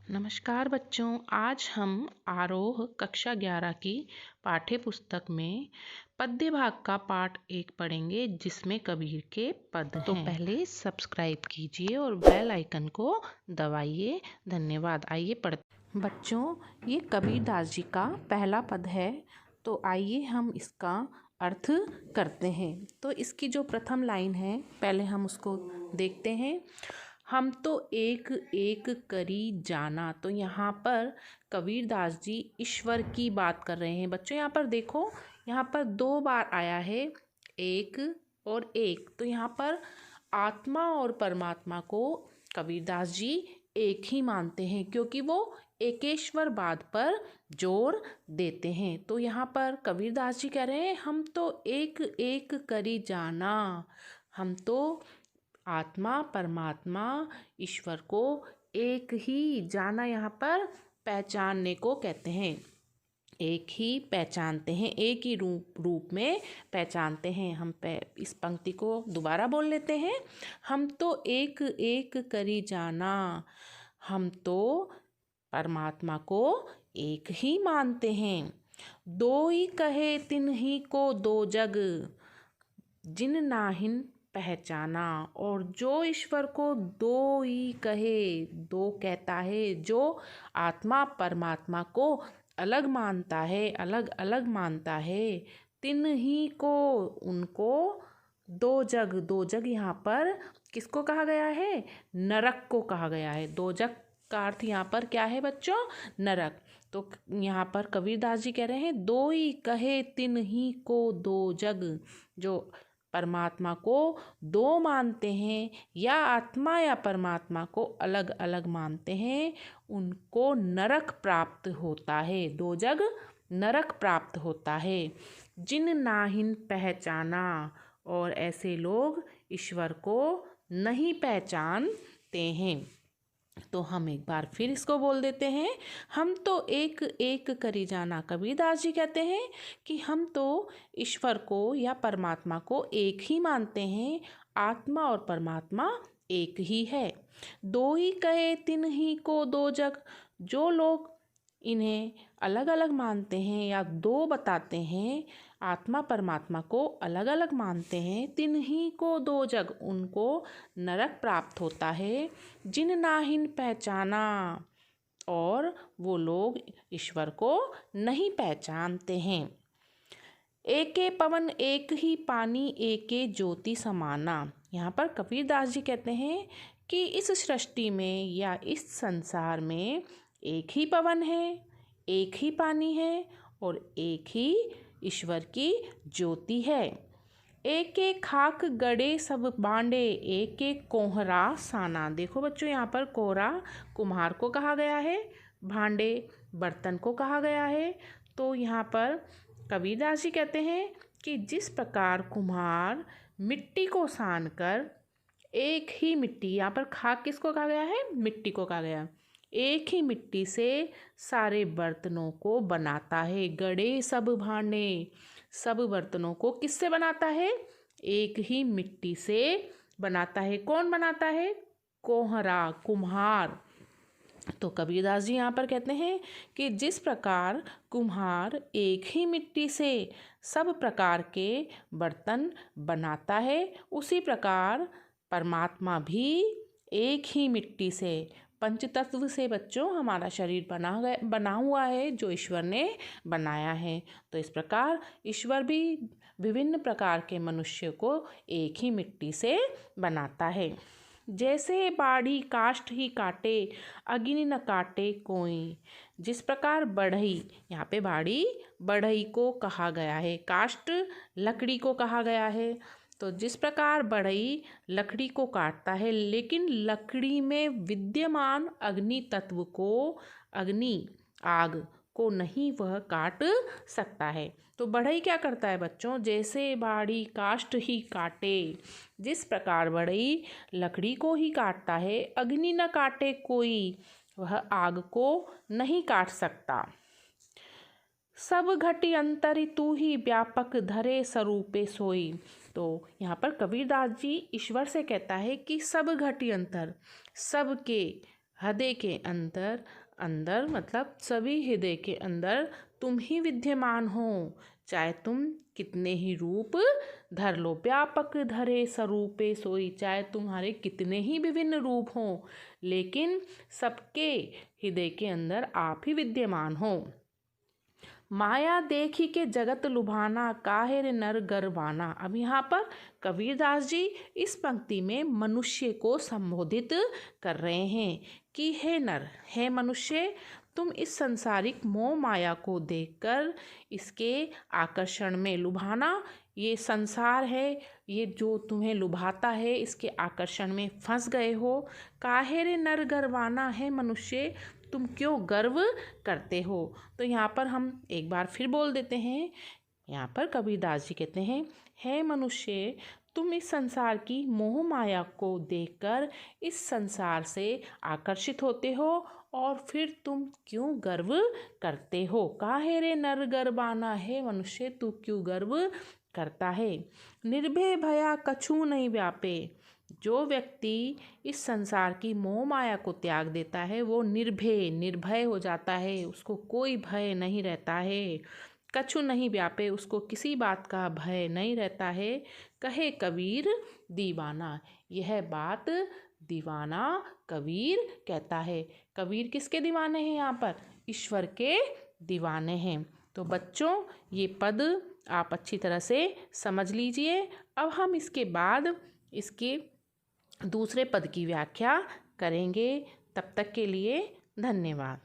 नमस्कार बच्चों, आज हम आरोह कक्षा 11 की पाठ्य पुस्तक में पद्य भाग का पाठ 1 पढ़ेंगे जिसमें कबीर के पद हैं। तो पहले सब्सक्राइब कीजिए और बेल आइकन को दबाइए। धन्यवाद। आइए पढ़ते। बच्चों, ये कबीरदास जी का पहला पद है, तो आइए हम इसका अर्थ करते हैं। तो इसकी जो प्रथम लाइन है, पहले हम उसको देखते हैं। हम तो एक एक करी जाना। तो यहाँ पर कबीरदास जी ईश्वर की बात कर रहे हैं। बच्चों यहाँ पर देखो, यहाँ पर 2 बार आया है एक और एक। तो यहाँ पर आत्मा और परमात्मा को कबीरदास जी एक ही मानते हैं, क्योंकि वो एकेश्वरवाद पर जोर देते हैं। तो यहाँ पर कबीरदास जी कह रहे हैं, हम तो एक एक करी जाना। हम तो आत्मा परमात्मा ईश्वर को एक ही जाना, यहाँ पर पहचानने को कहते हैं। एक ही पहचानते हैं, एक ही रूप में पहचानते हैं। हम इस पंक्ति को दोबारा बोल लेते हैं। हम तो एक एक करी जाना। हम तो परमात्मा को एक ही मानते हैं। दो ही कहे तिन ही को दो जग, जिन नाहिन पहचाना। और जो ईश्वर को दो ही कहे, दो कहता है, जो आत्मा परमात्मा को अलग मानता है, अलग अलग मानता है, तिन ही को, उनको दो जग। दो जग यहाँ पर किसको कहा गया है? नरक को कहा गया है। दो जग का अर्थ यहाँ पर क्या है बच्चों? नरक। तो यहाँ पर कबीरदास जी कह रहे हैं, दो ही कहे तिन ही को दो जग। जो परमात्मा को दो मानते हैं, या आत्मा या परमात्मा को अलग अलग मानते हैं, उनको नरक प्राप्त होता है। दो जग नरक प्राप्त होता है। जिन नाहिन पहचाना। और ऐसे लोग ईश्वर को नहीं पहचानते हैं। तो हम एक बार फिर इसको बोल देते हैं। हम तो एक एक करी जाना। कबीरदास जी कहते हैं कि हम तो ईश्वर को या परमात्मा को एक ही मानते हैं। आत्मा और परमात्मा एक ही है। दो ही कहे तिन ही को दो जग। जो लोग इन्हें अलग अलग मानते हैं या दो बताते हैं, आत्मा परमात्मा को अलग अलग मानते हैं, तिन ही को दो जग, उनको नरक प्राप्त होता है। जिन नाहिन पहचाना। और वो लोग ईश्वर को नहीं पहचानते हैं। एके पवन एक ही पानी एके ज्योति समाना। यहाँ पर कबीरदास जी कहते हैं कि इस सृष्टि में या इस संसार में एक ही पवन है, एक ही पानी है और एक ही ईश्वर की ज्योति है। एक एक खाक गड़े सब बांडे, एक एक कोहरा साना। देखो बच्चों, यहाँ पर कोहरा कुम्हार को कहा गया है, भांडे बर्तन को कहा गया है। तो यहाँ पर कबीरदास जी कहते हैं कि जिस प्रकार कुम्हार मिट्टी को सान कर एक ही मिट्टी, यहाँ पर खाक किसको कहा गया है? मिट्टी को कहा गया। एक ही मिट्टी से सारे बर्तनों को बनाता है। गड़े सब भांडे, सब बर्तनों को किससे बनाता है? एक ही मिट्टी से बनाता है। कौन बनाता है? कोहरा, कुम्हार। तो कबीरदास जी यहाँ पर कहते हैं कि जिस प्रकार कुम्हार एक ही मिट्टी से सब प्रकार के बर्तन बनाता है, उसी प्रकार परमात्मा भी एक ही मिट्टी से, पंचतत्व से बच्चों हमारा शरीर बना हुआ है, जो ईश्वर ने बनाया है। तो इस प्रकार ईश्वर भी विभिन्न प्रकार के मनुष्य को एक ही मिट्टी से बनाता है। जैसे बाड़ी काष्ठ ही काटे, अग्नि न काटे कोई। जिस प्रकार बढ़ई, यहाँ पे बाड़ी बढ़ई को कहा गया है, काष्ठ लकड़ी को कहा गया है। तो जिस प्रकार बढ़ई लकड़ी को काटता है, लेकिन लकड़ी में विद्यमान अग्नि तत्व को, अग्नि आग को नहीं वह काट सकता है। तो बढ़ई क्या करता है बच्चों? जैसे बाड़ी काष्ठ ही काटे, जिस प्रकार बढ़ई लकड़ी को ही काटता है, अग्नि न काटे कोई, वह आग को नहीं काट सकता। सब घटी अंतरि तू ही व्यापक धरे स्वरूपे सोई। तो यहाँ पर कबीरदास जी ईश्वर से कहता है कि सब घटी अंतर, सबके हृदय के अंदर, अंदर मतलब सभी हृदय के अंदर तुम ही विद्यमान हो। चाहे तुम कितने ही रूप धर लो, व्यापक धरे स्वरूपे सोई, चाहे तुम्हारे कितने ही विभिन्न रूप हों, लेकिन सबके हृदय के अंदर आप ही विद्यमान हो। माया देखी के जगत लुभाना, काहे रे नर गर्वाना। अब यहाँ पर कबीरदास जी इस पंक्ति में मनुष्य को संबोधित कर रहे हैं कि हे नर, हे मनुष्य, तुम इस संसारिक मोह माया को देखकर इसके आकर्षण में लुभाना, ये संसार है, ये जो तुम्हें लुभाता है, इसके आकर्षण में फंस गए हो। काहे रे नर गर्वाना, है मनुष्य तुम क्यों गर्व करते हो। तो यहाँ पर हम एक बार फिर बोल देते हैं। यहाँ पर कबीरदास जी कहते हैं, हे मनुष्य, तुम इस संसार की मोह माया को देखकर इस संसार से आकर्षित होते हो और फिर तुम क्यों गर्व करते हो। काहे रे नर गर्वाना, है मनुष्य तू क्यों गर्व करता है। निर्भय भया कछु नहीं व्यापे, जो व्यक्ति इस संसार की मोह माया को त्याग देता है वो निर्भय हो जाता है, उसको कोई भय नहीं रहता है। कछु नहीं व्यापे, उसको किसी बात का भय नहीं रहता है। कहे कबीर दीवाना, यह बात दीवाना कबीर कहता है। कबीर किसके दीवाने हैं यहाँ पर? ईश्वर के दीवाने हैं। तो बच्चों, ये पद आप अच्छी तरह से समझ लीजिए। अब हम इसके बाद इसके दूसरे पद की व्याख्या करेंगे। तब तक के लिए धन्यवाद।